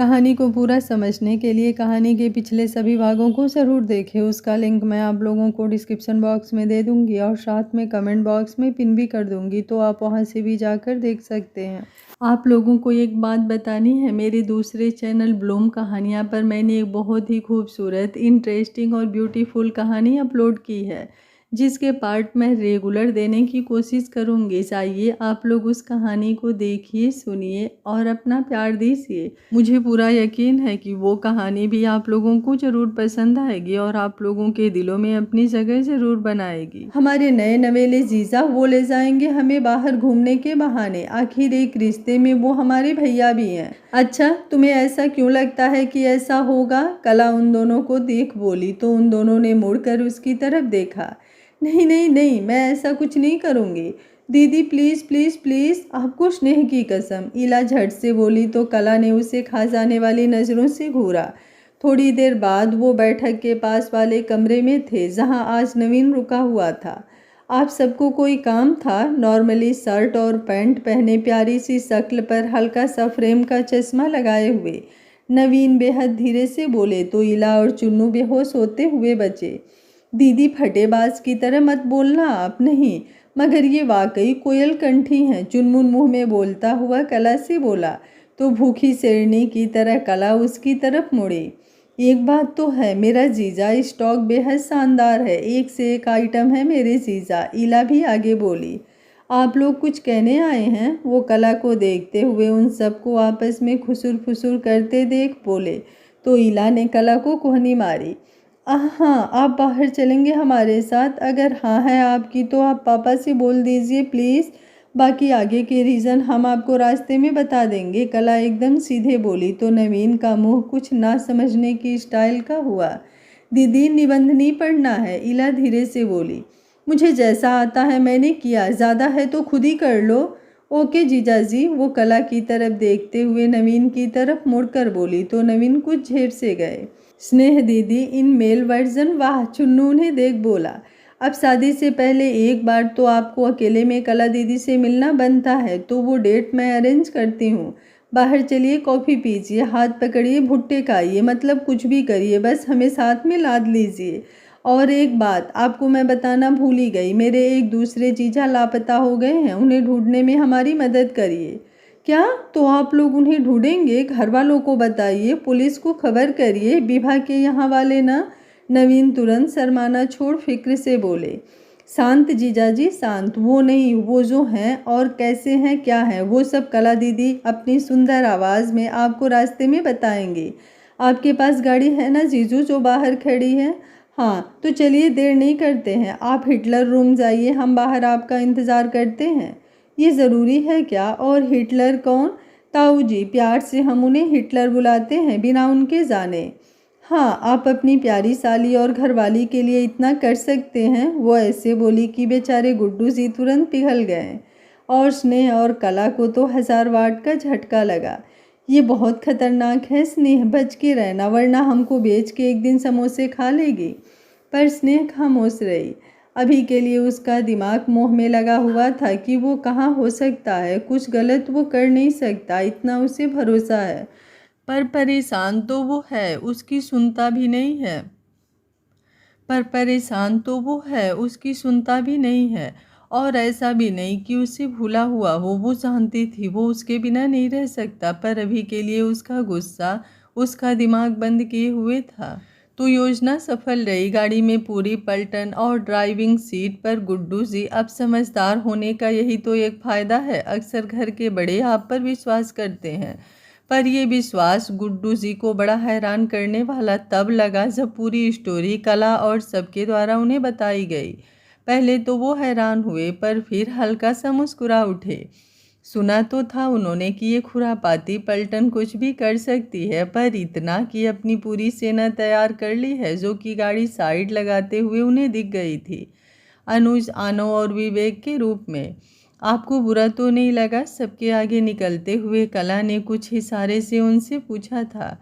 कहानी को पूरा समझने के लिए कहानी के पिछले सभी भागों को ज़रूर देखें। उसका लिंक मैं आप लोगों को डिस्क्रिप्शन बॉक्स में दे दूंगी और साथ में कमेंट बॉक्स में पिन भी कर दूंगी, तो आप वहां से भी जाकर देख सकते हैं। आप लोगों को एक बात बतानी है, मेरे दूसरे चैनल ब्लूम कहानियाँ पर मैंने एक बहुत ही खूबसूरत, इंटरेस्टिंग और ब्यूटीफुल कहानी अपलोड की है, जिसके पार्ट मैं रेगुलर देने की कोशिश करूंगी। चाहिए आप लोग उस कहानी को देखिए, सुनिए और अपना प्यार दीजिए। मुझे पूरा यकीन है कि वो कहानी भी आप लोगों को ज़रूर पसंद आएगी और आप लोगों के दिलों में अपनी जगह ज़रूर बनाएगी। हमारे नए नवेले जीजा वो ले जाएंगे हमें बाहर घूमने के बहाने। आखिर एक रिश्ते में वो हमारे भैया भी हैं। अच्छा, तुम्हें ऐसा क्यों लगता है कि ऐसा होगा? कला उन दोनों को देख बोली तो उन दोनों ने मुड़कर उसकी तरफ देखा। नहीं नहीं नहीं, मैं ऐसा कुछ नहीं करूँगी। दीदी प्लीज़ प्लीज़ प्लीज़, आपको स्नेह की कसम, इला झट से बोली तो कला ने उसे खा जाने वाली नज़रों से घूरा। थोड़ी देर बाद वो बैठक के पास वाले कमरे में थे जहां आज नवीन रुका हुआ था। आप सबको कोई काम था? नॉर्मली शर्ट और पैंट पहने, प्यारी सी शक्ल पर हल्का सा फ्रेम का चश्मा लगाए हुए नवीन बेहद धीरे से बोले तो इला और चुन्नू बेहोश होते हुए बचे। दीदी फटेबाज की तरह मत बोलना आप। नहीं, मगर ये वाकई कोयल कंठी हैं, चुनमुन मुंह में बोलता हुआ कला से बोला तो भूखी शेरनी की तरह कला उसकी तरफ मुड़ी। एक बात तो है, मेरा जीजा स्टॉक बेहद शानदार है, एक से एक आइटम है मेरे जीजा। इला भी आगे बोली। आप लोग कुछ कहने आए हैं? वो कला को देखते हुए उन सबको आपस में खुसुर फुसुर करते देख बोले तो इला ने कला को कोहनी मारी। हाँ, आप बाहर चलेंगे हमारे साथ? अगर हाँ है आपकी तो आप पापा से बोल दीजिए प्लीज़, बाकी आगे के रीज़न हम आपको रास्ते में बता देंगे। कला एकदम सीधे बोली तो नवीन का मुंह कुछ ना समझने की स्टाइल का हुआ। दीदी निबंध नहीं पढ़ना है, इला धीरे से बोली। मुझे जैसा आता है मैंने किया, ज़्यादा है तो खुद ही कर लो। ओके जीजा जी, वो कला की तरफ देखते हुए नवीन की तरफ मुड़कर बोली तो नवीन कुछ झेर से गए। स्नेह दीदी इन मेल वर्जन, वाह, चुन्नू ने देख बोला। अब शादी से पहले एक बार तो आपको अकेले में कला दीदी से मिलना बनता है, तो वो डेट मैं अरेंज करती हूँ। बाहर चलिए, कॉफ़ी पीजिए, हाथ पकड़िए, भुट्टे खाइए, मतलब कुछ भी करिए, बस हमें साथ में लाद लीजिए। और एक बात आपको मैं बताना भूल ही गई, मेरे एक दूसरे जीजा लापता हो गए हैं, उन्हें ढूंढने में हमारी मदद करिए। क्या? तो आप लोग उन्हें ढूंढेंगे? घर वालों को बताइए, पुलिस को खबर करिए, विभा के यहाँ वाले ना। नवीन तुरंत शर्माना छोड़ फिक्र से बोले। शांत जीजाजी शांत, वो नहीं, वो जो हैं और कैसे हैं क्या हैं वो सब कला दीदी अपनी सुंदर आवाज़ में आपको रास्ते में बताएंगे। आपके पास गाड़ी है ना जीजू जो बाहर खड़ी है? हाँ, तो चलिए देर नहीं करते हैं, आप हिटलर रूम जाइए, हम बाहर आपका इंतज़ार करते हैं। ये ज़रूरी है क्या? और हिटलर कौन? ताऊ जी, प्यार से हम उन्हें हिटलर बुलाते हैं, बिना उनके जाने। हाँ, आप अपनी प्यारी साली और घरवाली के लिए इतना कर सकते हैं। वो ऐसे बोली कि बेचारे गुड्डू जी तुरंत पिघल गए और स्नेह और कला को तो 1000 वाट का झटका लगा। ये बहुत खतरनाक है स्नेह, बच के रहना, वरना हमको बेच के एक दिन समोसे खा लेगी। पर स्नेह खामोश रही। अभी के लिए उसका दिमाग मोह में लगा हुआ था कि वो कहाँ हो सकता है, कुछ गलत वो कर नहीं सकता, इतना उसे भरोसा है। पर परेशान तो वो है, उसकी सुनता भी नहीं है। उसकी सुनता भी नहीं है। और ऐसा भी नहीं कि उसे भूला हुआ हो, वो जानती थी वो उसके बिना नहीं रह सकता, पर अभी के लिए उसका गुस्सा उसका दिमाग बंद किए हुए था। तो योजना सफल रही। गाड़ी में पूरी पलटन और ड्राइविंग सीट पर गुड्डू जी। अब समझदार होने का यही तो एक फ़ायदा है, अक्सर घर के बड़े आप पर विश्वास करते हैं, पर यह विश्वास गुड्डू जी को बड़ा हैरान करने वाला तब लगा जब पूरी स्टोरी कला और सबके द्वारा उन्हें बताई गई। पहले तो वो हैरान हुए, पर फिर हल्का सा मुस्कुरा उठे। सुना तो था उन्होंने कि ये खुरापाती पलटन कुछ भी कर सकती है, पर इतना कि अपनी पूरी सेना तैयार कर ली है, जो कि गाड़ी साइड लगाते हुए उन्हें दिख गई थी, अनुज, आनो और विवेक के रूप में। आपको बुरा तो नहीं लगा? सबके आगे निकलते हुए कला ने कुछ इशारे से उनसे पूछा था।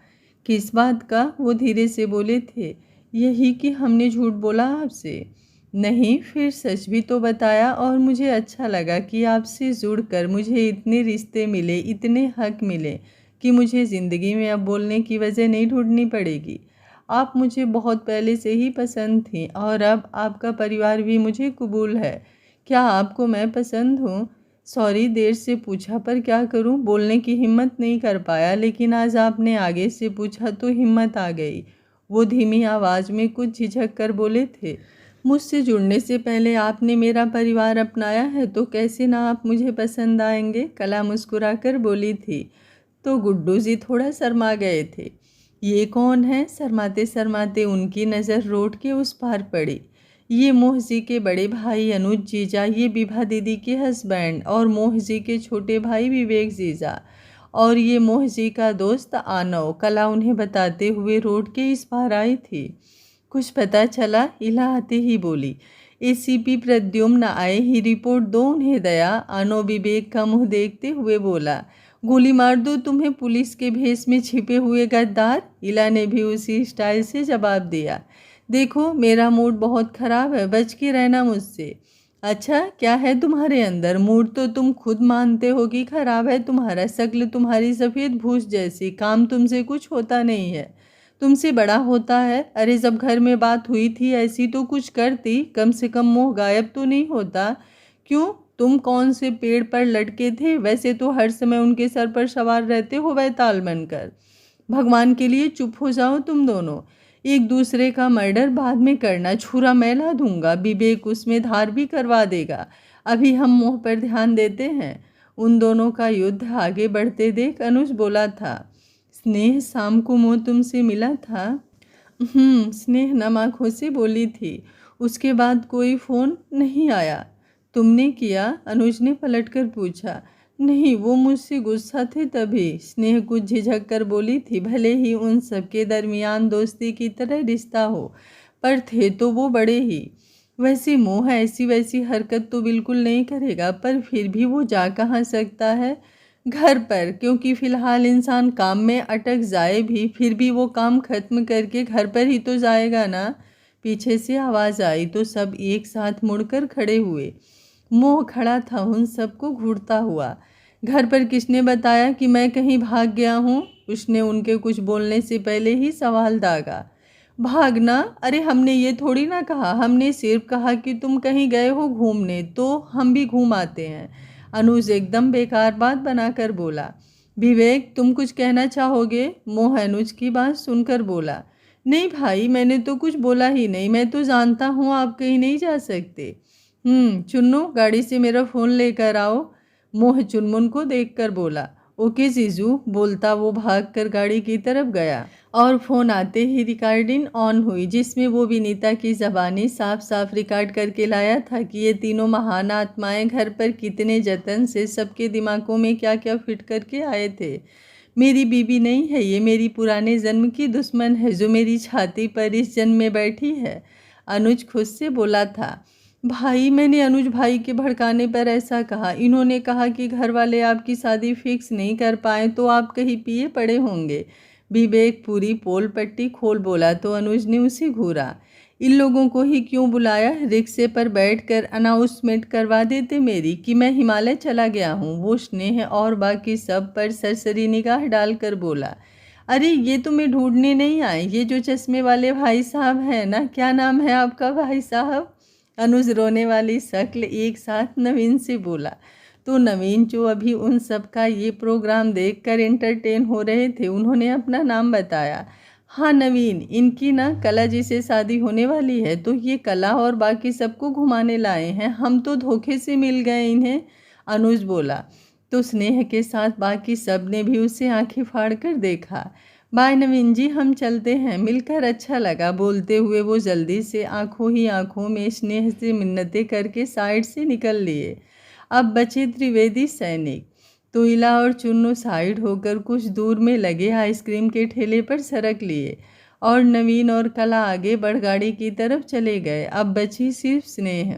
किस बात का? वो धीरे से बोले थे। यही कि हमने झूठ बोला आपसे। नहीं, फिर सच भी तो बताया, और मुझे अच्छा लगा कि आपसे जुड़कर मुझे इतने रिश्ते मिले, इतने हक मिले। कि मुझे ज़िंदगी में अब बोलने की वजह नहीं ढूंढनी पड़ेगी। आप मुझे बहुत पहले से ही पसंद थी और अब आपका परिवार भी मुझे कबूल है। क्या आपको मैं पसंद हूँ? सॉरी देर से पूछा, पर क्या करूँ, बोलने की हिम्मत नहीं कर पाया, लेकिन आज आपने आगे से पूछा तो हिम्मत आ गई। वो धीमी आवाज़ में कुछ झिझक कर बोले थे। मुझसे जुड़ने से पहले आपने मेरा परिवार अपनाया है, तो कैसे ना आप मुझे पसंद आएंगे? कला मुस्कुराकर बोली थी। तो गुड्डू जी थोड़ा शर्मा गए थे। ये कौन है? शर्माते शर्माते उनकी नज़र रोड के उस पार पड़ी। ये मोह जी के बड़े भाई अनुज जीजा, ये विभा दीदी के हस्बैंड, और मोह जी के छोटे भाई विवेक जीजा, और ये मोह जी का दोस्त आनव। कला उन्हें बताते हुए रोड के इस पार आई थी। कुछ पता चला? इला आते ही बोली। एसीपी प्रद्युम्न आए ही रिपोर्ट दो उन्हें दया। आनव विवेक का मुंह देखते हुए बोला, गोली मार दो तुम्हें, पुलिस के भेष में छिपे हुए गद्दार। इला ने भी उसी स्टाइल से जवाब दिया। देखो मेरा मूड बहुत ख़राब है, बच के रहना मुझसे। अच्छा क्या है तुम्हारे अंदर? मूड तो तुम खुद मानते हो कि खराब है तुम्हारा। शक्ल तुम्हारी सफ़ेद भूस जैसी, काम तुमसे कुछ होता नहीं है, तुमसे बड़ा होता है। अरे जब घर में बात हुई थी ऐसी तो कुछ करती, कम से कम मोह गायब तो नहीं होता। क्यों, तुम कौन से पेड़ पर लटके थे? वैसे तो हर समय उनके सर पर सवार रहते हो बैताल बनकर। भगवान के लिए चुप हो जाओ तुम दोनों। एक दूसरे का मर्डर बाद में करना, छुरा मैं ला दूंगा, विवेक उसमें धार भी करवा देगा। अभी हम मोह पर ध्यान देते हैं। उन दोनों का युद्ध आगे बढ़ते देख अनुज बोला था, स्नेह शाम को मोह तुमसे मिला था? स्नेह नम आँखों से बोली थी। उसके बाद कोई फ़ोन नहीं आया। तुमने किया? अनुज ने पलटकर पूछा। नहीं, वो मुझसे गुस्सा थे तभी। स्नेह कुछ झिझक कर बोली थी। भले ही उन सबके दरमियान दोस्ती की तरह रिश्ता हो, पर थे तो वो बड़े ही। वैसे मोह ऐसी वैसी हरकत तो बिल्कुल नहीं करेगा, पर फिर भी वो जा कहाँ सकता है? घर पर, क्योंकि फ़िलहाल इंसान काम में अटक जाए भी, फिर भी वो काम खत्म करके घर पर ही तो जाएगा ना। पीछे से आवाज़ आई तो सब एक साथ मुड़कर खड़े हुए। मोह खड़ा था उन सबको घूरता हुआ। घर पर किसने बताया कि मैं कहीं भाग गया हूँ? उसने उनके कुछ बोलने से पहले ही सवाल दागा। भागना? अरे हमने ये थोड़ी ना कहा, हमने सिर्फ कहा कि तुम कहीं गए हो घूमने, तो हम भी घूम आते हैं। अनुज एकदम बेकार बात बनाकर बोला। विवेक तुम कुछ कहना चाहोगे? मोह अनुज की बात सुनकर बोला। नहीं भाई, मैंने तो कुछ बोला ही नहीं, मैं तो जानता हूँ आप कहीं नहीं जा सकते। चुन्नू गाड़ी से मेरा फ़ोन लेकर आओ। मोह चुनमुन को देखकर बोला। ओके जीजू, बोलता वो भागकर गाड़ी की तरफ गया और फ़ोन आते ही रिकॉर्डिंग ऑन हुई, जिसमें वो विनीता की ज़बानी साफ साफ रिकॉर्ड करके लाया था कि ये तीनों महान आत्माएं घर पर कितने जतन से सबके दिमागों में क्या क्या फिट करके आए थे। मेरी बीवी नहीं है ये, मेरी पुराने जन्म की दुश्मन है जो मेरी छाती पर इस जन्म में बैठी है। अनुज खुद से बोला था। भाई, मैंने अनुज भाई के भड़काने पर ऐसा कहा। इन्होंने कहा कि घर वाले आपकी शादी फिक्स नहीं कर पाए तो आप कहीं पिए पड़े होंगे। विवेक पूरी पोल पट्टी खोल बोला तो अनुज ने उसे घूरा। इन लोगों को ही क्यों बुलाया? रिक्शे पर बैठकर अनाउंसमेंट करवा देते मेरी कि मैं हिमालय चला गया हूँ। वो स्नेह और बाकी सब पर सरसरी निगाह डालकर बोला। अरे ये तुम्हें ढूंढने नहीं आए, ये जो चश्मे वाले भाई साहब हैं ना, क्या नाम है आपका भाई साहब? अनुज रोने वाली शक्ल एक साथ नवीन से बोला। तो नवीन जो अभी उन सब का ये प्रोग्राम देखकर एंटरटेन हो रहे थे, उन्होंने अपना नाम बताया। हाँ नवीन, इनकी ना कला जी से शादी होने वाली है, तो ये कला और बाकी सबको घुमाने लाए हैं। हम तो धोखे से मिल गए इन्हें, अनुज बोला। तो स्नेह के साथ बाकी सब ने भी उसे आंखें फाड़ कर देखा। बाय नवीन जी, हम चलते हैं, मिलकर अच्छा लगा। बोलते हुए वो जल्दी से आंखों ही आंखों में स्नेह से मिन्नतें करके साइड से निकल लिए। अब बचे त्रिवेदी सैनिक। तो इला और चुन्नू साइड होकर कुछ दूर में लगे आइसक्रीम के ठेले पर सरक लिए और नवीन और कला आगे बढ़ की तरफ चले गए। अब बची सिर्फ स्नेह।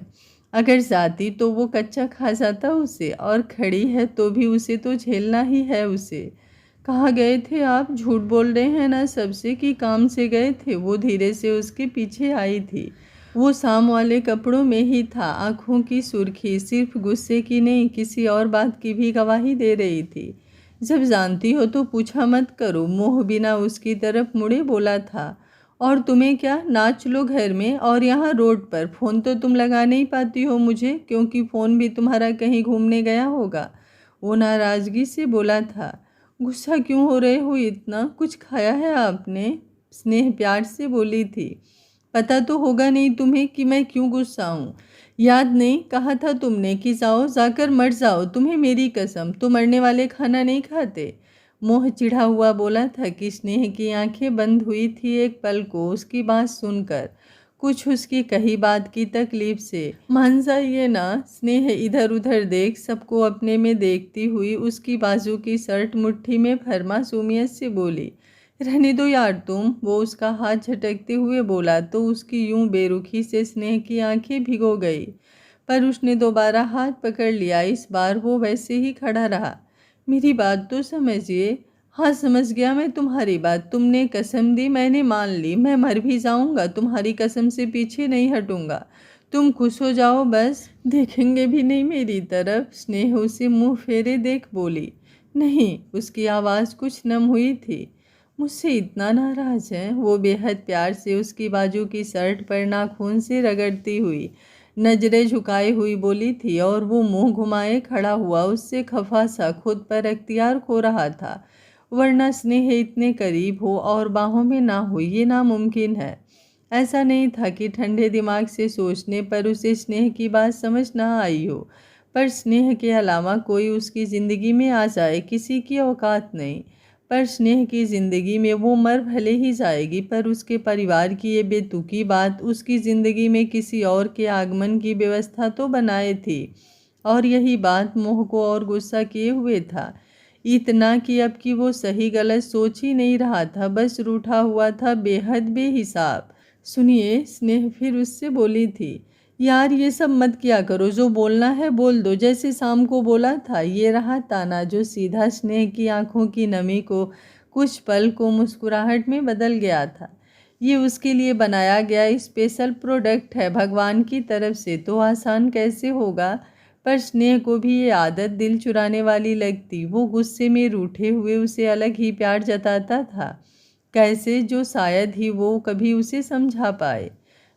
अगर जाती तो वो कच्चा खा जाता उसे, और खड़ी है तो भी उसे तो झेलना ही है उसे। कहाँ गए थे आप? झूठ बोल रहे हैं ना सबसे कि काम से गए थे? वो धीरे से उसके पीछे आई थी। वो शाम वाले कपड़ों में ही था। आंखों की सुर्खी सिर्फ गुस्से की नहीं, किसी और बात की भी गवाही दे रही थी। जब जानती हो तो पूछा मत करो। मोह बिना उसकी तरफ मुड़े बोला था। और तुम्हें क्या, नाच लो घर में और यहाँ रोड पर। फ़ोन तो तुम लगा नहीं पाती हो मुझे, क्योंकि फ़ोन भी तुम्हारा कहीं घूमने गया होगा। वो नाराज़गी से बोला था। गुस्सा क्यों हो रहे हो इतना, कुछ खाया है आपने? स्नेह प्यार से बोली थी। पता तो होगा नहीं तुम्हें कि मैं क्यों गुस्सा हूँ। याद नहीं, कहा था तुमने कि जाओ जाकर मर जाओ, तुम्हें मेरी कसम, तो मरने वाले खाना नहीं खाते। मोह चिढ़ा हुआ बोला था कि स्नेह की आंखें बंद हुई थी एक पल को उसकी बात सुनकर, कुछ उसकी कही बात की तकलीफ से। मान जाइए ना। स्नेह इधर उधर देख सबको अपने में देखती हुई उसकी बाजू की शर्ट मुट्ठी में फरमा सुमियत से बोली, रहने दो यार तुम। वो उसका हाथ झटकते हुए बोला तो उसकी यूं बेरुखी से स्नेह की आंखें भिगो गई। पर उसने दोबारा हाथ पकड़ लिया। इस बार वो वैसे ही खड़ा रहा। मेरी बात तो समझिए। हाँ समझ गया मैं तुम्हारी बात। तुमने कसम दी, मैंने मान ली। मैं मर भी जाऊंगा, तुम्हारी कसम से पीछे नहीं हटूंगा। तुम खुश हो जाओ बस। देखेंगे भी नहीं मेरी तरफ? स्नेह उसे मुंह फेरे देख बोली। नहीं। उसकी आवाज़ कुछ नम हुई थी। मुझसे इतना नाराज है? वो बेहद प्यार से उसकी बाजू की शर्ट पर नाखून से रगड़ती हुई नजरें झुकाई हुई बोली थी, और वो मुंह घुमाए खड़ा हुआ उससे खफा सा खुद पर अख्तियार खो रहा था। वरना स्नेह इतने करीब हो और बाहों में ना हो, ये नामुमकिन है। ऐसा नहीं था कि ठंडे दिमाग से सोचने पर उसे स्नेह की बात समझ ना आई हो, पर स्नेह के अलावा कोई उसकी ज़िंदगी में आ जाए किसी की औकात नहीं। पर स्नेह की ज़िंदगी में वो मर भले ही जाएगी, पर उसके परिवार की ये बेतुकी बात उसकी ज़िंदगी में किसी और के आगमन की व्यवस्था तो बनाए थी। और यही बात मोह को और गुस्सा किए हुए था। इतना कि अब की वो सही गलत सोच ही नहीं रहा था, बस रूठा हुआ था बेहद बेहिसाब। सुनिए, स्नेह फिर उससे बोली थी। यार ये सब मत किया करो, जो बोलना है बोल दो, जैसे शाम को बोला था। ये रहा ताना जो सीधा स्नेह की आंखों की नमी को कुछ पल को मुस्कुराहट में बदल गया था। ये उसके लिए बनाया गया स्पेशल प्रोडक्ट है भगवान की तरफ से, तो आसान कैसे होगा? पर स्नेह को भी ये आदत दिल चुराने वाली लगती। वो गुस्से में रूठे हुए उसे अलग ही प्यार जताता था, कैसे, जो शायद ही वो कभी उसे समझा पाए।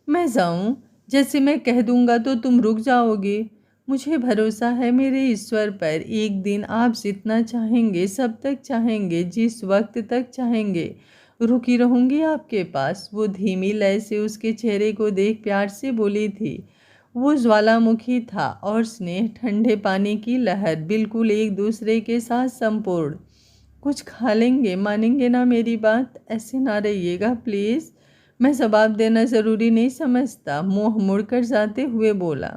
मैं जाऊं? जैसे मैं कह दूंगा तो तुम रुक जाओगे। मुझे भरोसा है मेरे ईश्वर पर, एक दिन आप जितना चाहेंगे, सब तक चाहेंगे, जिस वक्त तक चाहेंगे, रुकी रहूंगी आपके पास। वो धीमी लय से उसके चेहरे को देख प्यार से बोली थी। वो ज्वालामुखी था और स्नेह ठंडे पानी की लहर, बिल्कुल एक दूसरे के साथ संपूर्ण। कुछ खा लेंगे, मानेंगे ना मेरी बात? ऐसे ना रहिएगा प्लीज़। मैं जवाब देना ज़रूरी नहीं समझता। मोह मुड़कर जाते हुए बोला।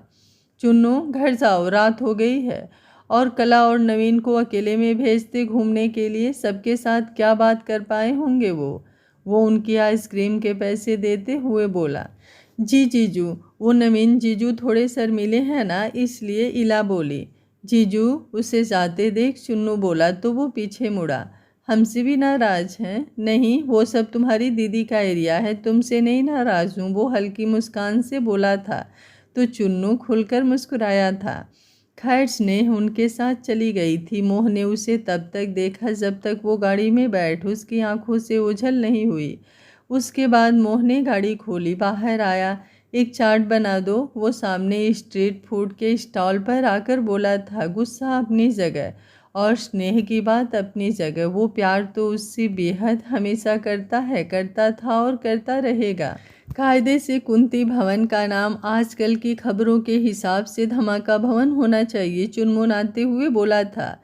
चुन्नू घर जाओ, रात हो गई है। और कला और नवीन को अकेले में भेजते घूमने के लिए, सबके साथ क्या बात कर पाए होंगे वो उनकी आइसक्रीम के पैसे देते हुए बोला। जी जीजू। वो नवीन जीजू थोड़े शर्मीले हैं ना, इसलिए इला बोली। जीजू। उसे जाते देख चुन्नू बोला तो वो पीछे मुड़ा। हमसे भी नाराज हैं? नहीं, वो सब तुम्हारी दीदी का एरिया है, तुमसे नहीं नाराज हूँ, वो हल्की मुस्कान से बोला था। तो चुन्नू खुलकर मुस्कुराया था। खैर स्नेह उनके साथ चली गई थी। मोह ने उसे तब तक देखा जब तक वो गाड़ी में बैठ उसकी आंखों से ओझल नहीं हुई। उसके बाद मोह ने गाड़ी खोली, बाहर आया। एक चाट बना दो, वो सामने स्ट्रीट फूड के स्टॉल पर आकर बोला था। गुस्सा अपनी जगह और स्नेह की बात अपनी जगह। वो प्यार तो उससे बेहद हमेशा करता है, करता था और करता रहेगा। कायदे से कुंती भवन का नाम आजकल की खबरों के हिसाब से धमाका भवन होना चाहिए, चुनमुनाते हुए बोला था।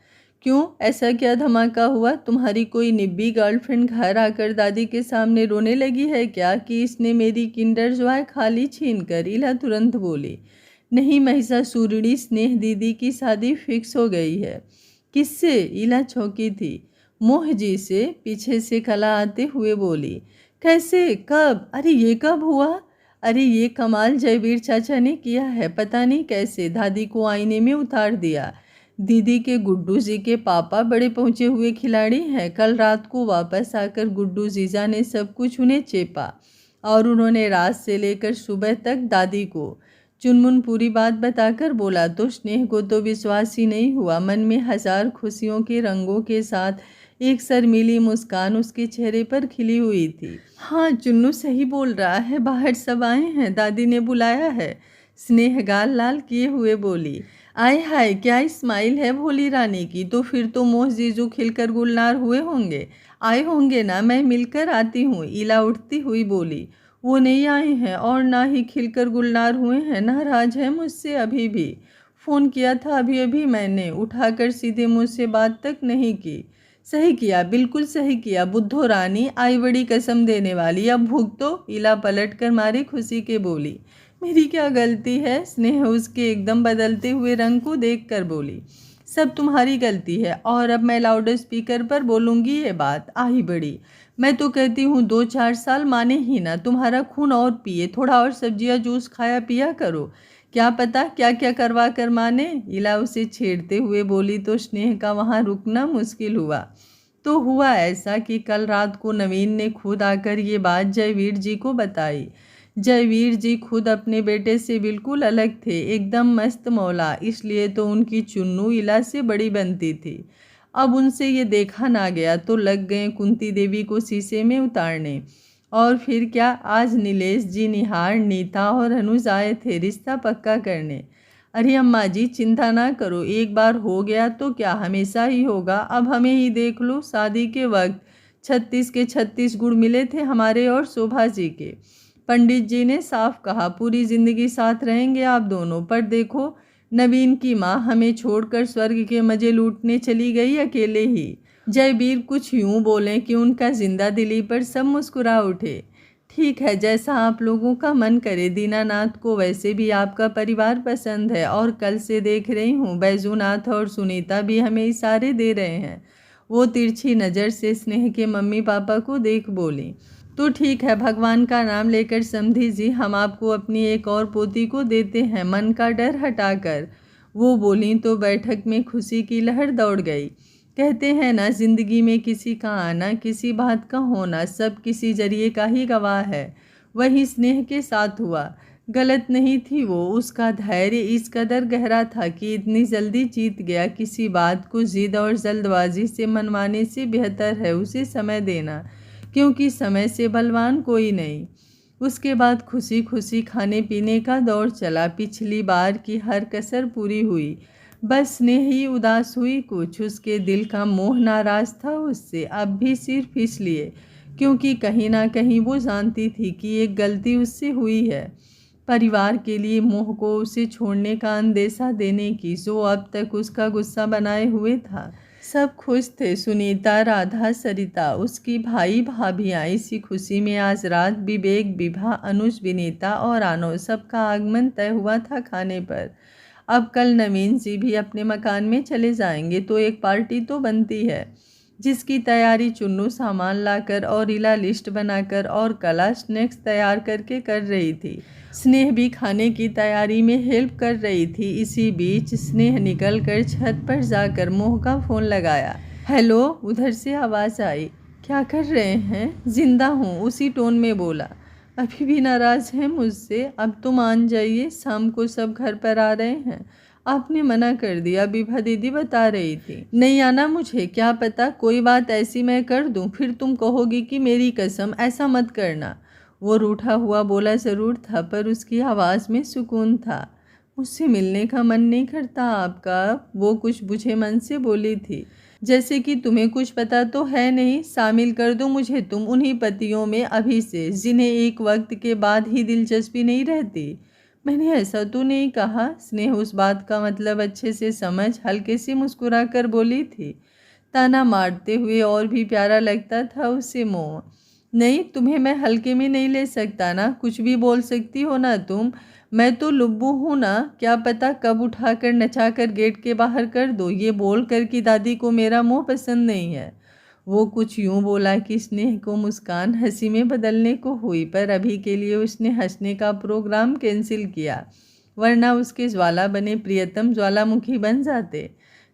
क्यों, ऐसा क्या धमाका हुआ? तुम्हारी कोई निब्बी गर्लफ्रेंड घर आकर दादी के सामने रोने लगी है क्या कि इसने मेरी किंडर जॉय खाली छीन कर? इला तुरंत बोली। नहीं महिषासुरनी, स्नेह दीदी की शादी फिक्स हो गई है। किससे? इला चौंकी थी। मोह जी से, पीछे से कला आते हुए बोली। कैसे, कब? अरे ये कब हुआ? अरे ये कमाल जयवीर चाचा ने किया है, पता नहीं कैसे। दादी को आईने में उतार दिया। दीदी के गुड्डू जी के पापा बड़े पहुंचे हुए खिलाड़ी हैं। कल रात को वापस आकर गुड्डू जीजा ने सब कुछ उन्हें चेपा, और उन्होंने रात से लेकर सुबह तक दादी को चुनमुन पूरी बात बताकर बोला तो स्नेह को तो विश्वास ही नहीं हुआ। मन में हजार खुशियों के रंगों के साथ एक शर्मीली मुस्कान उसके चेहरे पर खिली हुई थी। हाँ, चुन्नू सही बोल रहा है, बाहर सब आए हैं, दादी ने बुलाया है। स्नेह गाल लाल किए हुए बोली। आय हाय, क्या स्माइल है भोली रानी की, तो फिर तो मोह जीजू खिलकर गुलनार हुए होंगे। आए होंगे ना, मैं मिलकर आती हूँ, इला उठती हुई बोली। वो नहीं आए हैं और ना ही खिलकर गुलनार हुए हैं, नाराज है मुझसे अभी भी। फ़ोन किया था अभी अभी मैंने, उठाकर सीधे मुझसे बात तक नहीं की। सही किया, बिल्कुल सही किया बुद्धो रानी, आई बड़ी कसम देने वाली, अब भूख तो, इला पलट कर मारी खुशी के बोली। मेरी क्या गलती है, स्नेह उसके एकदम बदलते हुए रंग को देख कर बोली। सब तुम्हारी गलती है, और अब मैं लाउड स्पीकर पर बोलूँगी ये बात, आई बड़ी। मैं तो कहती हूँ 2-4 साल माने ही ना, तुम्हारा खून और पिए, थोड़ा और सब्जियाँ जूस खाया पिया करो, क्या पता क्या क्या करवा कर माने। इला उसे छेड़ते हुए बोली तो स्नेह का वहाँ रुकना मुश्किल हुआ। तो हुआ ऐसा कि कल रात को नवीन ने खुद आकर ये बात जयवीर जी को बताई। जयवीर जी खुद अपने बेटे से बिल्कुल अलग थे, एकदम मस्त मौला, इसलिए तो उनकी चुन्नू इला से बड़ी बनती थी। अब उनसे ये देखा ना गया तो लग गए कुंती देवी को शीशे में उतारने। और फिर क्या, आज नीलेश जी, निहार, नीता और अनुज आए थे रिश्ता पक्का करने। अरे अम्मा जी चिंता ना करो, एक बार हो गया तो क्या हमेशा ही होगा, अब हमें ही देख लो, शादी के वक्त 36 के 36 गुण मिले थे हमारे और शोभा जी के। पंडित जी ने साफ कहा पूरी जिंदगी साथ रहेंगे आप दोनों, पर देखो नवीन की माँ हमें छोड़कर स्वर्ग के मजे लूटने चली गई अकेले ही। जयवीर कुछ यूं बोले कि उनका जिंदा दिली पर सब मुस्कुरा उठे। ठीक है, जैसा आप लोगों का मन करे, दीनानाथ को वैसे भी आपका परिवार पसंद है, और कल से देख रही हूँ बैजूनाथ और सुनीता भी हमें इशारे दे रहे हैं। वो तिरछी नज़र से स्नेह के मम्मी पापा को देख बोली। तो ठीक है, भगवान का नाम लेकर समधी जी, हम आपको अपनी एक और पोती को देते हैं, मन का डर हटाकर। वो बोली तो बैठक में खुशी की लहर दौड़ गई। कहते हैं ना, जिंदगी में किसी का आना, किसी बात का होना, सब किसी जरिए का ही गवाह है। वही स्नेह के साथ हुआ। गलत नहीं थी वो, उसका धैर्य इस कदर गहरा था कि इतनी जल्दी जीत गया। किसी बात को जिद और जल्दबाजी से मनवाने से बेहतर है उसे समय देना, क्योंकि समय से बलवान कोई नहीं। उसके बाद खुशी खुशी खाने पीने का दौर चला। पिछली बार की हर कसर पूरी हुई, बस स्नेह ही उदास हुई कुछ। उसके दिल का मोह नाराज था उससे, अब भी सिर्फ इसलिए क्योंकि कहीं ना कहीं वो जानती थी कि एक गलती उससे हुई है, परिवार के लिए मोह को उसे छोड़ने का अंदेशा देने की, जो अब तक उसका गुस्सा बनाए हुए था। सब खुश थे, सुनीता, राधा, सरिता, उसकी भाई भाभियाँ। इसी खुशी में आज रात विवेक, विभा, अनुज, विनीता और आनो सबका आगमन तय हुआ था खाने पर। अब कल नवीन जी भी अपने मकान में चले जाएंगे तो एक पार्टी तो बनती है, जिसकी तैयारी चुन्नू सामान लाकर और इला लिस्ट बनाकर और कला स्नैक्स तैयार करके कर रही थी। स्नेह भी खाने की तैयारी में हेल्प कर रही थी। इसी बीच स्नेह निकल कर छत पर जाकर मोह का फ़ोन लगाया। हेलो, उधर से आवाज़ आई। क्या कर रहे हैं? जिंदा हूँ, उसी टोन में बोला। अभी भी नाराज़ हैं मुझसे? अब तो मान जाइए, शाम को सब घर पर आ रहे हैं। आपने मना कर दिया, विभा दीदी बता रही थी। नहीं आना मुझे, क्या पता कोई बात ऐसी मैं कर दूं, फिर तुम कहोगी कि मेरी कसम, ऐसा मत करना। वो रूठा हुआ बोला ज़रूर था, पर उसकी आवाज़ में सुकून था। मुझसे मिलने का मन नहीं करता आपका? वो कुछ बुझे मन से बोली थी। जैसे कि तुम्हें कुछ पता तो है नहीं, शामिल कर दो मुझे तुम उन्हीं पतियों में अभी से, जिन्हें एक वक्त के बाद ही दिलचस्पी नहीं रहती। मैंने ऐसा तो नहीं कहा। स्नेह उस बात का मतलब अच्छे से समझ हल्के से मुस्कुरा कर बोली थी। ताना मारते हुए और भी प्यारा लगता था उसे मोह। नहीं, तुम्हें मैं हल्के में नहीं ले सकता ना, कुछ भी बोल सकती हो ना तुम। मैं तो लुब्बू हूँ ना, क्या पता कब उठाकर नचाकर गेट के बाहर कर दो, ये बोल कर कि दादी को मेरा मुंह पसंद नहीं है। वो कुछ यूं बोला कि स्नेह को मुस्कान हंसी में बदलने को हुई, पर अभी के लिए उसने हंसने का प्रोग्राम कैंसिल किया, वरना उसके ज्वाला बने प्रियतम ज्वालामुखी बन जाते।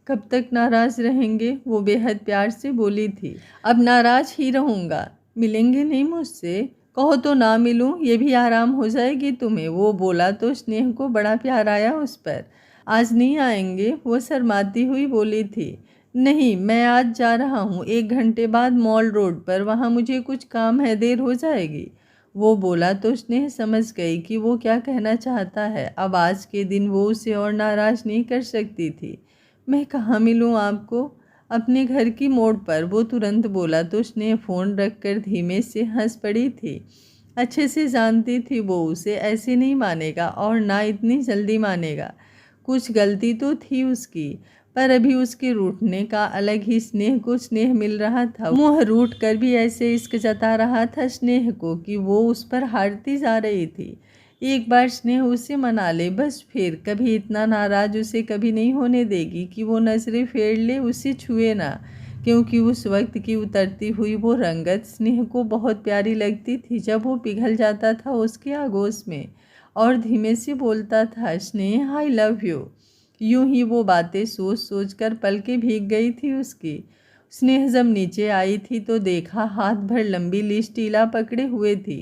कब तक नाराज रहेंगे? वो बेहद प्यार से बोली थी। अब नाराज ही रहूँगा। मिलेंगे नहीं मुझसे? कहो तो ना मिलूं, ये भी आराम हो जाएगी तुम्हें। वो बोला तो स्नेह को बड़ा प्यार आया उस पर। आज नहीं आएंगे? वो शर्माती हुई बोली थी। नहीं, मैं आज जा रहा हूँ, 1 घंटे बाद मॉल रोड पर, वहाँ मुझे कुछ काम है, देर हो जाएगी। वो बोला तो स्नेह समझ गई कि वो क्या कहना चाहता है। अब आज के दिन वो उसे और नाराज़ नहीं कर सकती थी। मैं कहाँ मिलूँ आपको? अपने घर की मोड़ पर, वो तुरंत बोला तो स्नेह फ़ोन रखकर धीमे से हंस पड़ी थी। अच्छे से जानती थी वो उसे ऐसे नहीं मानेगा और ना इतनी जल्दी मानेगा। कुछ गलती तो थी उसकी, पर अभी उसके रूठने का अलग ही स्नेह को स्नेह मिल रहा था। मुँह रूठ कर भी ऐसे इश्क जता रहा था स्नेह को कि वो उस पर हारती जा रही थी। एक बार स्नेह उसे मना ले बस, फिर कभी इतना नाराज उसे कभी नहीं होने देगी कि वो नजरें फेर ले, उसे छुए ना। क्योंकि उस वक्त की उतरती हुई वो रंगत स्नेह को बहुत प्यारी लगती थी, जब वो पिघल जाता था उसके आगोश में और धीमे से बोलता था, स्नेह आई लव यू। यूं ही वो बातें सोच सोच कर पलकें भीग गई थी उसकी। स्नेह जब नीचे आई थी तो देखा हाथ भर लंबी लिस्ट ईला पकड़े हुए थी।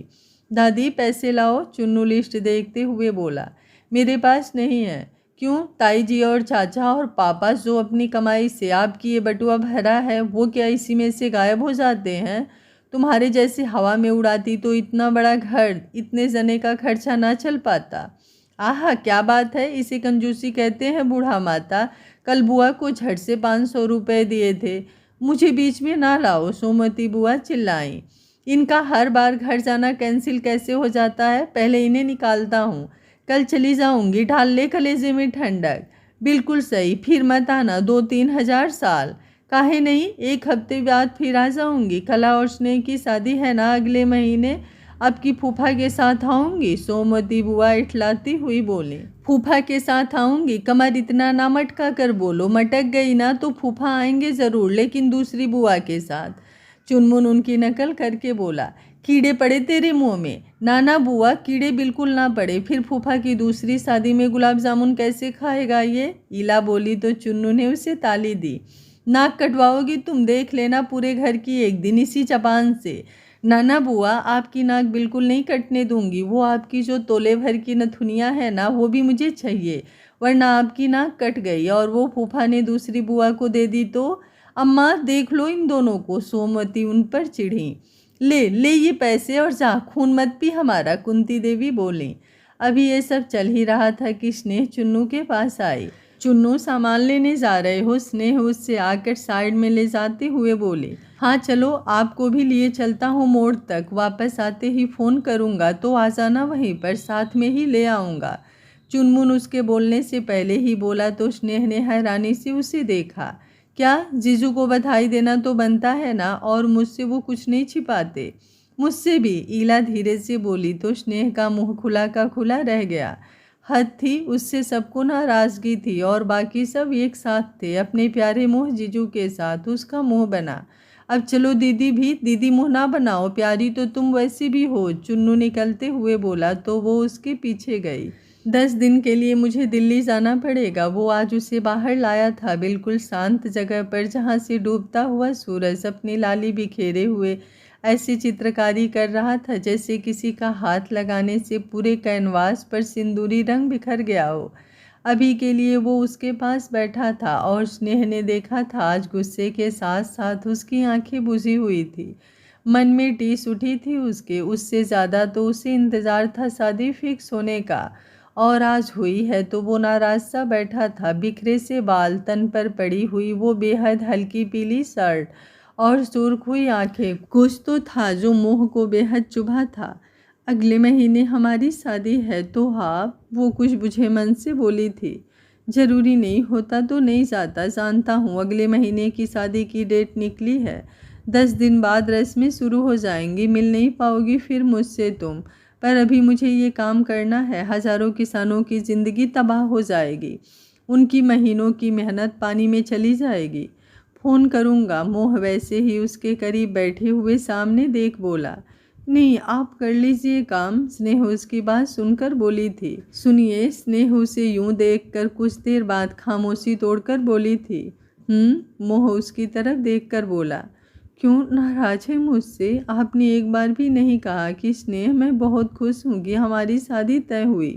दादी पैसे लाओ, चुन्नू लिस्ट देखते हुए बोला। मेरे पास नहीं है। क्यों? ताई जी और चाचा और पापा जो अपनी कमाई से आपकी ये बटुआ भरा है, वो क्या इसी में से गायब हो जाते हैं? तुम्हारे जैसे हवा में उड़ाती तो इतना बड़ा घर, इतने जने का खर्चा ना चल पाता। आहा, क्या बात है, इसे कंजूसी कहते हैं बूढ़ा माता। कल बुआ को झट से 500 रुपये दिए थे। मुझे बीच में ना लाओ, सोमवती बुआ चिल्लाई। इनका हर बार घर जाना कैंसिल कैसे हो जाता है? पहले इन्हें निकालता हूँ, कल चली जाऊँगी, ढाल ले कलेजे में ठंडक। बिल्कुल सही, फिर मत आना 2-3 हज़ार साल। काहे नहीं, 1 हफ्ते बाद फिर आ जाऊँगी। कला और स्नेह की शादी है ना अगले महीने, अब की फूफा के साथ आऊँगी, सोमवती बुआ इठलाती हुई बोली। फूफा के साथ आऊँगी? कमर इतना ना मटका कर बोलो, मटक गई ना तो फूफा आएंगे ज़रूर, लेकिन दूसरी बुआ के साथ। चुनमुन उनकी नकल करके बोला। कीड़े पड़े तेरे मुंह में? नाना बुआ, कीड़े बिल्कुल ना पड़े, फिर फूफा की दूसरी शादी में गुलाब जामुन कैसे खाएगा ये? ईला बोली तो चुन्नू ने उसे ताली दी। नाक कटवाओगी तुम, देख लेना पूरे घर की एक दिन इसी चपान से। नाना बुआ, आपकी नाक बिल्कुल नहीं कटने दूंगी। वो आपकी जो तोले भर की नथुनिया है ना, वो भी मुझे चाहिए, वरना आपकी नाक कट गई और वो फूफा ने दूसरी बुआ को दे दी तो। अम्मा देख लो इन दोनों को, सोमवती उन पर चिढ़ी। ले ले ये पैसे और जा, खून मत पी हमारा, कुंती देवी बोली। अभी ये सब चल ही रहा था कि स्नेह चुन्नू के पास आई। चुन्नू, सामान लेने जा रहे हो? स्नेह उससे आकर साइड में ले जाते हुए बोली। हाँ चलो, आपको भी लिए चलता हूँ मोड़ तक, वापस आते ही फ़ोन करूँगा तो आ जाना, वहीं पर साथ में ही ले आऊँगा। चुनमुन उसके बोलने से पहले ही बोला तो स्नेह ने हैरानी से उसे देखा। क्या? जीजू को बधाई देना तो बनता है ना, और मुझसे वो कुछ नहीं छिपाते। मुझसे भी, ईला धीरे से बोली तो स्नेह का मुंह खुला का खुला रह गया। हद थी, उससे सबको नाराज़गी थी और बाकी सब एक साथ थे अपने प्यारे मुँह जीजू के साथ। उसका मुँह बना। अब चलो दीदी भी, दीदी मुँह ना बनाओ, प्यारी तो तुम वैसी भी हो, चुन्नू निकलते हुए बोला तो वो उसके पीछे गई। 10 दिन के लिए मुझे दिल्ली जाना पड़ेगा। वो आज उसे बाहर लाया था, बिल्कुल शांत जगह पर, जहाँ से डूबता हुआ सूरज अपनी लाली बिखेरे हुए ऐसी चित्रकारी कर रहा था जैसे किसी का हाथ लगाने से पूरे कैनवास पर सिंदूरी रंग बिखर गया हो। अभी के लिए वो उसके पास बैठा था और स्नेह ने देखा था आज गुस्से के साथ साथ उसकी आंखें बुझी हुई थी। मन में टीस उठी थी उसके, उससे ज़्यादा तो उसे इंतज़ार था शादी फिक्स होने का, और आज हुई है तो वो नाराज सा बैठा था। बिखरे से बाल, तन पर पड़ी हुई वो बेहद हल्की पीली शर्ट और सुर्ख हुई आंखें, कुछ तो था जो मुंह को बेहद चुभा था। अगले महीने हमारी शादी है तो हाँ, वो कुछ बुझे मन से बोली थी। जरूरी नहीं होता तो नहीं जाता, जानता हूँ। अगले महीने की शादी की डेट निकली है, 10 दिन बाद रस्में शुरू हो जाएंगी, मिल नहीं पाओगी फिर मुझसे तुम। पर अभी मुझे ये काम करना है, हज़ारों किसानों की ज़िंदगी तबाह हो जाएगी, उनकी महीनों की मेहनत पानी में चली जाएगी। फ़ोन करूँगा। मोह वैसे ही उसके करीब बैठे हुए सामने देख बोला। नहीं, आप कर लीजिए काम, स्नेह उसकी बात सुनकर बोली थी। सुनिए, स्नेह उसे यूं देखकर कुछ देर बाद खामोशी तोड़कर बोली थी। मोह उसकी तरफ देखकर बोला। क्यों नाराज है मुझसे? आपने एक बार भी नहीं कहा कि स्नेह मैं बहुत खुश हूँ कि हमारी शादी तय हुई।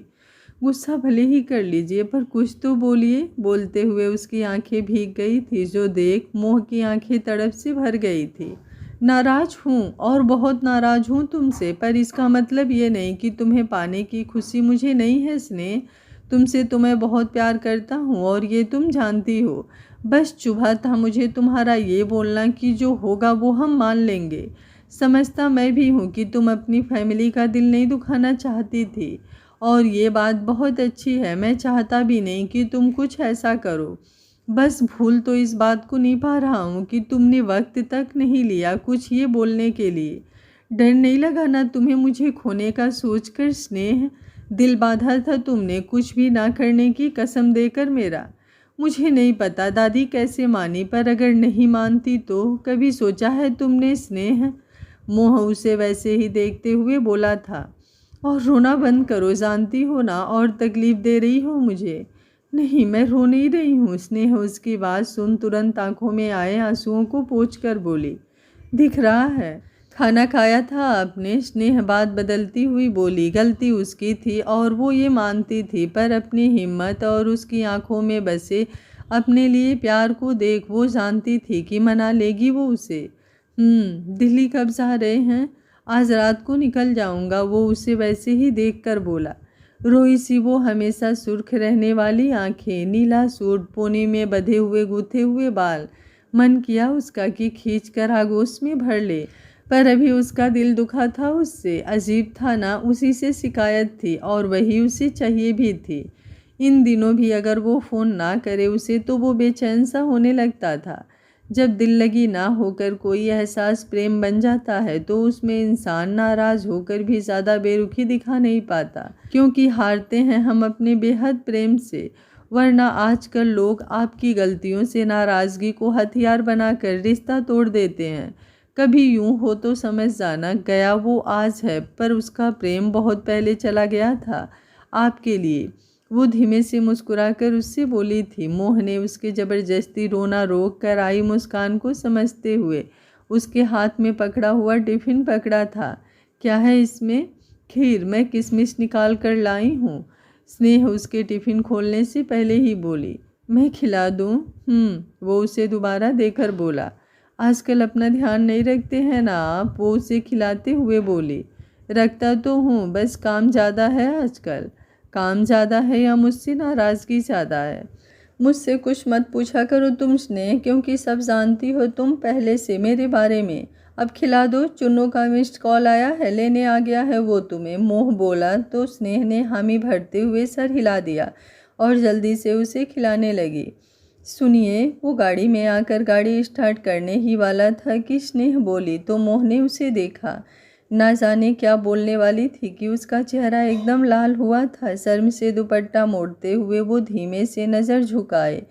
गुस्सा भले ही कर लीजिए पर कुछ तो बोलिए। बोलते हुए उसकी आंखें भीग गई थी, जो देख मोह की आंखें तड़प से भर गई थी। नाराज हूँ और बहुत नाराज हूँ तुमसे, पर इसका मतलब ये नहीं कि तुम्हें पाने की खुशी मुझे नहीं है स्नेह। तुमसे तो मैं बहुत प्यार करता हूँ और ये तुम जानती हो। बस चुभा था मुझे तुम्हारा ये बोलना कि जो होगा वो हम मान लेंगे। समझता मैं भी हूँ कि तुम अपनी फैमिली का दिल नहीं दुखाना चाहती थी और ये बात बहुत अच्छी है। मैं चाहता भी नहीं कि तुम कुछ ऐसा करो। बस भूल तो इस बात को नहीं पा रहा हूँ कि तुमने वक्त तक नहीं लिया कुछ ये बोलने के लिए। डर नहीं लगा ना तुम्हें मुझे खोने का सोचकर स्नेह? दिल बांधा था तुमने कुछ भी ना करने की कसम देकर मेरा। मुझे नहीं पता दादी कैसे मानी, पर अगर नहीं मानती तो कभी सोचा है तुमने स्नेह? मोह उसे वैसे ही देखते हुए बोला था। और रोना बंद करो, जानती हो ना, और तकलीफ दे रही हो मुझे। नहीं, मैं रो नहीं रही हूँ। स्नेह उसकी बात सुन तुरंत आंखों में आए आंसुओं को पोंछ कर बोली। दिख रहा है। खाना खाया था आपने? स्नेह बात बदलती हुई बोली। गलती उसकी थी और वो ये मानती थी, पर अपनी हिम्मत और उसकी आंखों में बसे अपने लिए प्यार को देख वो जानती थी कि मना लेगी वो उसे। दिल्ली कब जा रहे हैं? आज रात को निकल जाऊंगा, वो उसे वैसे ही देखकर बोला। रोई सी वो हमेशा सुर्ख रहने वाली आंखें, नीला सूट, पोनी में बंधे हुए गूथे हुए बाल। मन किया उसका कि खींच कर आगोश में भर ले, पर अभी उसका दिल दुखा था उससे। अजीब था ना, उसी से शिकायत थी और वही उसे चाहिए भी थी। इन दिनों भी अगर वो फ़ोन ना करे उसे तो वो बेचैन सा होने लगता था। जब दिल लगी ना होकर कोई एहसास प्रेम बन जाता है तो उसमें इंसान नाराज़ होकर भी ज़्यादा बेरुखी दिखा नहीं पाता, क्योंकि हारते हैं हम अपने बेहद प्रेम से। वरना आजकल लोग आपकी गलतियों से नाराज़गी को हथियार बनाकर रिश्ता तोड़ देते हैं। कभी यूं हो तो समझ जाना, गया वो आज है, पर उसका प्रेम बहुत पहले चला गया था आपके लिए। वो धीमे से मुस्कुराकर उससे बोली थी। मोह ने उसके ज़बरदस्ती रोना रोक कर आई मुस्कान को समझते हुए उसके हाथ में पकड़ा हुआ टिफ़िन पकड़ा था। क्या है इसमें? खीर, मैं किशमिश निकाल कर लाई हूँ। स्नेह उसके टिफ़िन खोलने से पहले ही बोली। मैं खिला दूँ? वो उसे दोबारा देकर बोला। आजकल अपना ध्यान नहीं रखते हैं ना आप? वो उसे खिलाते हुए बोली। रखता तो हूँ, बस काम ज़्यादा है आजकल। काम ज़्यादा है या मुझसे नाराज़गी ज़्यादा है? मुझसे कुछ मत पूछा करो तुम स्नेह, क्योंकि सब जानती हो तुम पहले से मेरे बारे में। अब खिला दो, चुन्नू का मिस्ड कॉल आया है, लेने आ गया है वो तुम्हें। मोह बोला तो स्नेह ने हामी भरते हुए सर हिला दिया और जल्दी से उसे खिलाने लगी। सुनिए, वो गाड़ी में आकर गाड़ी स्टार्ट करने ही वाला था कि स्नेह बोली तो मोह ने उसे देखा। ना जाने क्या बोलने वाली थी कि उसका चेहरा एकदम लाल हुआ था। शर्म से दुपट्टा मोड़ते हुए वो धीमे से नज़र झुकाए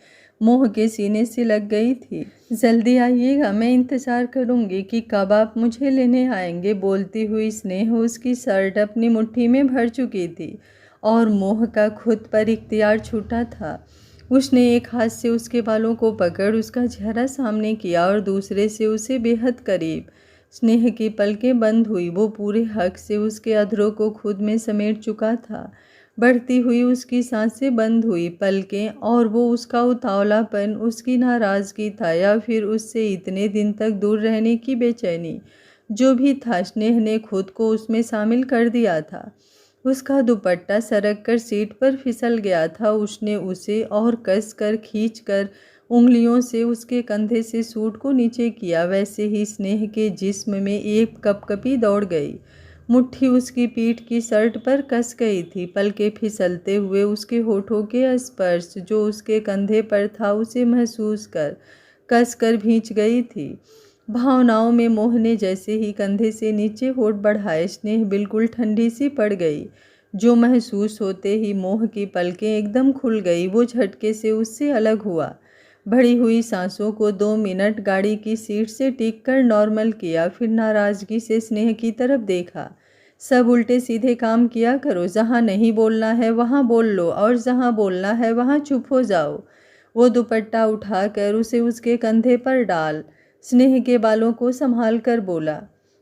मोह के सीने से लग गई थी। जल्दी आइएगा, मैं इंतज़ार करूंगी कि कब आप मुझे लेने आएंगे। बोलती हुई स्नेह उसकी शर्ट अपनी मुट्ठी में भर चुकी थी और मोह का खुद पर इख्तियार छूटा था। उसने एक हाथ से उसके बालों को पकड़ उसका चेहरा सामने किया और दूसरे से उसे बेहद करीब। स्नेह की पलकें बंद हुई। वो पूरे हक से उसके अधरों को खुद में समेट चुका था। बढ़ती हुई उसकी सांसें बंद हुई। पलकें, और वो उसका उतावलापन, उसकी नाराज़गी था या फिर उससे इतने दिन तक दूर रहने की बेचैनी। जो भी था, स्नेह ने खुद को उसमें शामिल कर दिया था। उसका दुपट्टा सरक कर सीट पर फिसल गया था। उसने उसे और कस कर खींच कर उंगलियों से उसके कंधे से सूट को नीचे किया। वैसे ही स्नेह के जिस्म में एक कपकपी दौड़ गई। मुट्ठी उसकी पीठ की शर्ट पर कस गई थी। पलके फिसलते हुए उसके होठों के स्पर्श जो उसके कंधे पर था उसे महसूस कर कस कर भींच गई थी। भावनाओं में मोह ने जैसे ही कंधे से नीचे होठ बढ़ाए, स्नेह बिल्कुल ठंडी सी पड़ गई। जो महसूस होते ही मोह की पलकें एकदम खुल गई। वो झटके से उससे अलग हुआ। बढ़ी हुई सांसों को 2 मिनट गाड़ी की सीट से टिक कर नॉर्मल किया, फिर नाराज़गी से स्नेह की तरफ देखा। सब उल्टे सीधे काम किया करो। जहाँ नहीं बोलना है वहाँ बोल लो और जहाँ बोलना है वहाँ चुप हो जाओ। वो दुपट्टा उठाकर उसे उसके कंधे पर डाल स्नेह के बालों को संभाल कर बोला।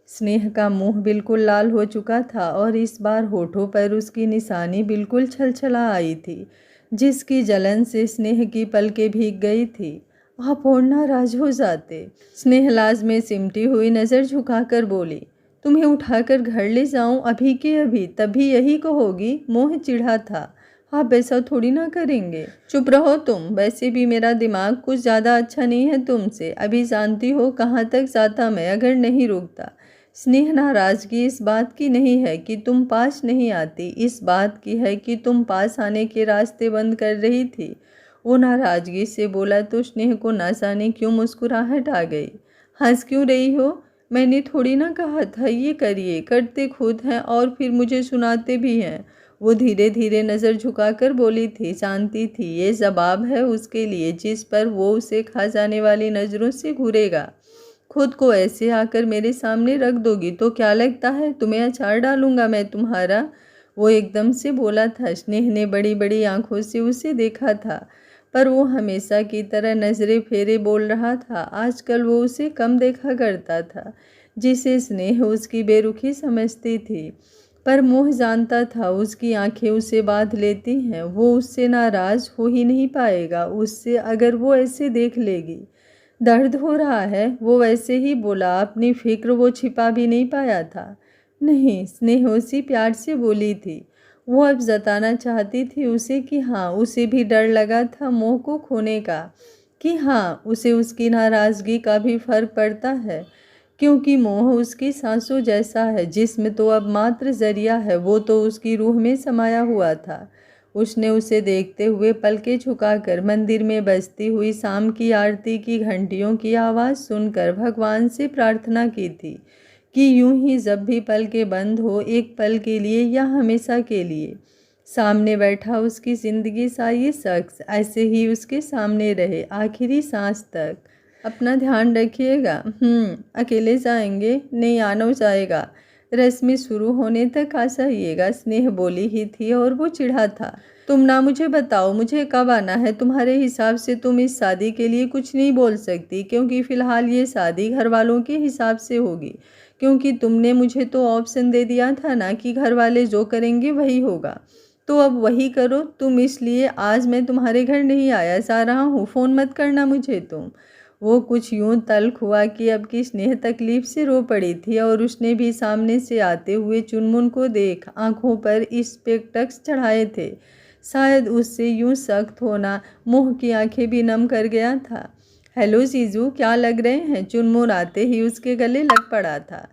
स्नेह का मुंह बिल्कुल लाल हो चुका था और इस बार होठों पर उसकी निशानी बिल्कुल छलछला आई थी, जिसकी जलन से स्नेह की पलकें भीग गई थी। आप और नाराज हो जाते। स्नेह लाज में सिमटी हुई नज़र झुकाकर बोली, तुम्हें उठाकर घर ले जाऊं अभी के अभी, तभी यही कहोगी मोह चिढ़ा था। आप ऐसा थोड़ी ना करेंगे। चुप रहो तुम, वैसे भी मेरा दिमाग कुछ ज़्यादा अच्छा नहीं है तुमसे। अभी जानती हो कहाँ तक जाता मैं अगर नहीं रुकता। स्नेह नाराज़गी इस बात की नहीं है कि तुम पास नहीं आती, इस बात की है कि तुम पास आने के रास्ते बंद कर रही थी। वो नाराज़गी से बोला तो स्नेह को ना जाने क्यों मुस्कुराहट आ गई। हंस क्यों रही हो? मैंने थोड़ी ना कहा था ये करिए, करते खुद हैं और फिर मुझे सुनाते भी हैं। वो धीरे धीरे नज़र झुकाकर बोली थी। जानती थी ये जवाब है उसके लिए जिस पर वो उसे खा जाने वाली नज़रों से घूरेगा। खुद को ऐसे आकर मेरे सामने रख दोगी तो क्या लगता है तुम्हें अचार डालूंगा मैं तुम्हारा? वो एकदम से बोला था। स्नेह ने बड़ी बड़ी आंखों से उसे देखा था, पर वो हमेशा की तरह नज़रें फेरे बोल रहा था। आजकल वो उसे कम देखा करता था, जिसे स्नेह उसकी बेरुखी समझती थी। पर मोह जानता था उसकी आंखें उसे बांध लेती हैं, वो उससे नाराज़ हो ही नहीं पाएगा उससे अगर वो ऐसे देख लेगी। दर्द हो रहा है, वो वैसे ही बोला। अपनी फिक्र वो छिपा भी नहीं पाया था। नहीं, स्नेह उसी प्यार से बोली थी। वो अब जताना चाहती थी उसे कि हाँ, उसे भी डर लगा था मोह को खोने का, कि हाँ, उसे उसकी नाराज़गी का भी फर्क पड़ता है, क्योंकि मोह उसकी सांसों जैसा है। जिस्म तो अब मात्र जरिया है, वो तो उसकी रूह में समाया हुआ था। उसने उसे देखते हुए पलकें झुकाकर मंदिर में बजती हुई शाम की आरती की घंटियों की आवाज़ सुनकर भगवान से प्रार्थना की थी कि यूं ही जब भी पलकें बंद हो, एक पल के लिए या हमेशा के लिए, सामने बैठा उसकी ज़िंदगी सा ये शख्स ऐसे ही उसके सामने रहे आखिरी सांस तक। अपना ध्यान रखिएगा। अकेले जाएंगे? नहीं, आना जाएगा। रस्में शुरू होने तक आ जाइएगा। स्नेह बोली ही थी और वो चिढ़ा था। तुम ना मुझे बताओ मुझे कब आना है? तुम्हारे हिसाब से तुम इस शादी के लिए कुछ नहीं बोल सकती, क्योंकि फ़िलहाल ये शादी घर वालों के हिसाब से होगी, क्योंकि तुमने मुझे तो ऑप्शन दे दिया था ना कि घर वाले जो करेंगे वही होगा, तो अब वही करो तुम। इसलिए आज मैं तुम्हारे घर नहीं आया जा रहा हूँ, फ़ोन मत करना मुझे तुम। वो कुछ यूं तल्ख हुआ कि अब की स्नेह तकलीफ से रो पड़ी थी और उसने भी सामने से आते हुए चुनमुन को देख आंखों पर स्पेक्टक्स चढ़ाए थे। शायद उससे यूं सख्त होना मोह की आंखें भी नम कर गया था। हेलो जीजू, क्या लग रहे हैं? चुनमुन आते ही उसके गले लग पड़ा था।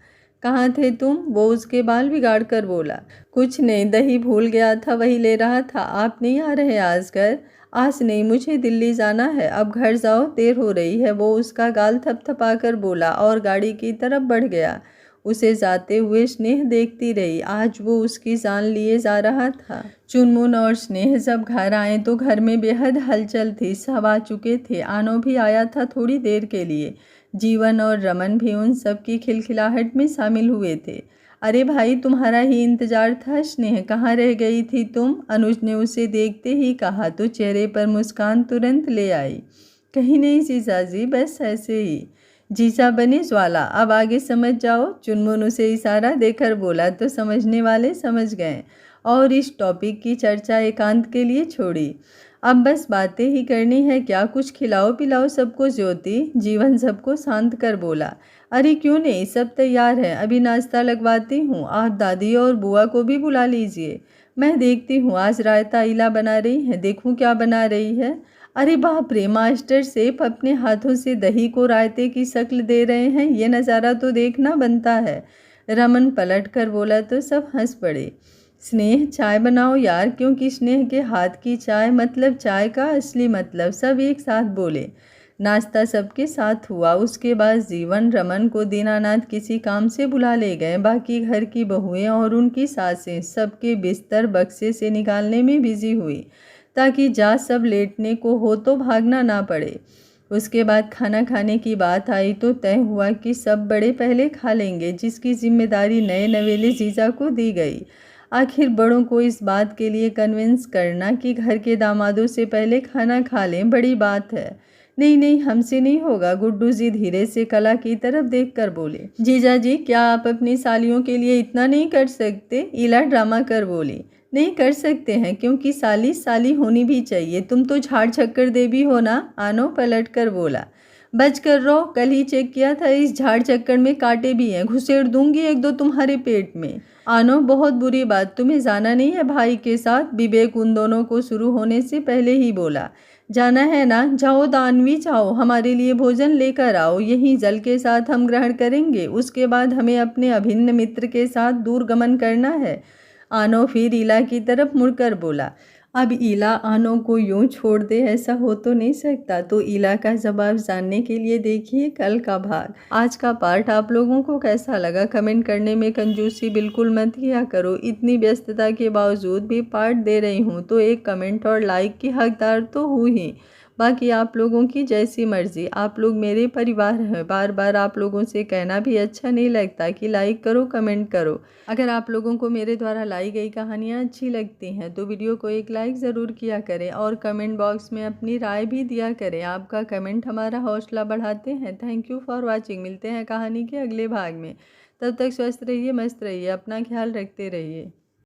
कहाँ थे तुम? वो उसके बाल बिगाड़ कर बोला। कुछ नहीं, दही भूल गया था वही ले रहा था। आप नहीं आ रहे आज घर? आज नहीं, मुझे दिल्ली जाना है, अब घर जाओ, देर हो रही है। वो उसका गाल थपथपाकर बोला और गाड़ी की तरफ बढ़ गया। उसे जाते हुए स्नेह देखती रही। आज वो उसकी जान लिए जा रहा था। चुनमुन और स्नेह जब घर आए तो घर में बेहद हलचल थी। सब आ चुके थे। आनो भी आया था थोड़ी देर के लिए। जीवन और रमन भी उन सब की खिलखिलाहट में शामिल हुए थे। अरे भाई, तुम्हारा ही इंतजार था। स्नेह, कहाँ रह गई थी तुम? अनुज ने उसे देखते ही कहा तो चेहरे पर मुस्कान तुरंत ले आई। कहीं नहीं जीजाजी, बस ऐसे ही। जीजा बने ज्वाला, अब आगे समझ जाओ। चुनमुन उसे इशारा देकर बोला तो समझने वाले समझ गए और इस टॉपिक की चर्चा एकांत के लिए छोड़ी। अब बस बातें ही करनी है क्या? कुछ खिलाओ पिलाओ सबको। ज्योति जीवन सबको शांत कर बोला। अरे क्यों नहीं, सब तैयार है, अभी नाश्ता लगवाती हूँ। आप दादी और बुआ को भी बुला लीजिए। मैं देखती हूँ, आज रायता इला बना रही है, देखूँ क्या बना रही है। अरे बाप रे, मास्टर शेफ अपने हाथों से दही को रायते की शक्ल दे रहे हैं, ये नज़ारा तो देखना बनता है। रमन पलट कर बोला तो सब हंस पड़े। स्नेह, चाय बनाओ यार, क्योंकि स्नेह के हाथ की चाय मतलब चाय का असली मतलब। सब एक साथ बोले। नाश्ता सबके साथ हुआ। उसके बाद जीवन रमन को दीनानाथ किसी काम से बुला ले गए। बाकी घर की बहुएं और उनकी सासें सबके बिस्तर बक्से से निकालने में बिजी हुई, ताकि जा सब लेटने को हो तो भागना ना पड़े। उसके बाद खाना खाने की बात आई तो तय हुआ कि सब बड़े पहले खा लेंगे, जिसकी जिम्मेदारी नए नवेले जीजा को दी गई। आखिर बड़ों को इस बात के लिए कन्विंस करना कि घर के दामादों से पहले खाना खा लें बड़ी बात है। नहीं नहीं, हमसे नहीं होगा। गुड्डू जी धीरे से कला की तरफ देखकर बोले। जीजा जी, क्या आप अपनी सालियों के लिए इतना नहीं कर सकते? इला ड्रामा कर बोली। नहीं कर सकते हैं, क्योंकि साली साली होनी भी चाहिए। तुम तो झाड़ छक्कर देवी हो ना? आनो पलट कर बोला। बच कर रहो, कल ही चेक किया था, इस झाड़ चक्कर में कांटे भी हैं। घुसेड़ दूंगी एक दो तुम्हारे पेट में। आनो, बहुत बुरी बात, तुम्हें जाना नहीं है भाई के साथ? विवेक उन दोनों को शुरू होने से पहले ही बोला। जाना है ना? जाओ दानवी, जाओ, हमारे लिए भोजन लेकर आओ। यहीं जल के साथ हम ग्रहण करेंगे, उसके बाद हमें अपने अभिन्न मित्र के साथ दूर गमन करना है। आनो फिर ईला की तरफ मुड़कर बोला। अब ईला आनो को यूं छोड़ दे, ऐसा हो तो नहीं सकता। तो ईला का जवाब जानने के लिए देखिए कल का भाग। आज का पार्ट आप लोगों को कैसा लगा? कमेंट करने में कंजूसी बिल्कुल मत किया करो। इतनी व्यस्तता के बावजूद भी पार्ट दे रही हूँ तो एक कमेंट और लाइक की हकदार तो हूँ ही। बाकी आप लोगों की जैसी मर्जी, आप लोग मेरे परिवार हैं। बार बार आप लोगों से कहना भी अच्छा नहीं लगता कि लाइक करो, कमेंट करो। अगर आप लोगों को मेरे द्वारा लाई गई कहानियाँ अच्छी लगती हैं तो वीडियो को एक लाइक ज़रूर किया करें और कमेंट बॉक्स में अपनी राय भी दिया करें। आपका कमेंट हमारा हौसला बढ़ाते हैं। Thank you for watching. मिलते हैं कहानी के अगले भाग में। तब तक स्वस्थ रहिए, मस्त रहिए, अपना ख्याल रखते रहिए।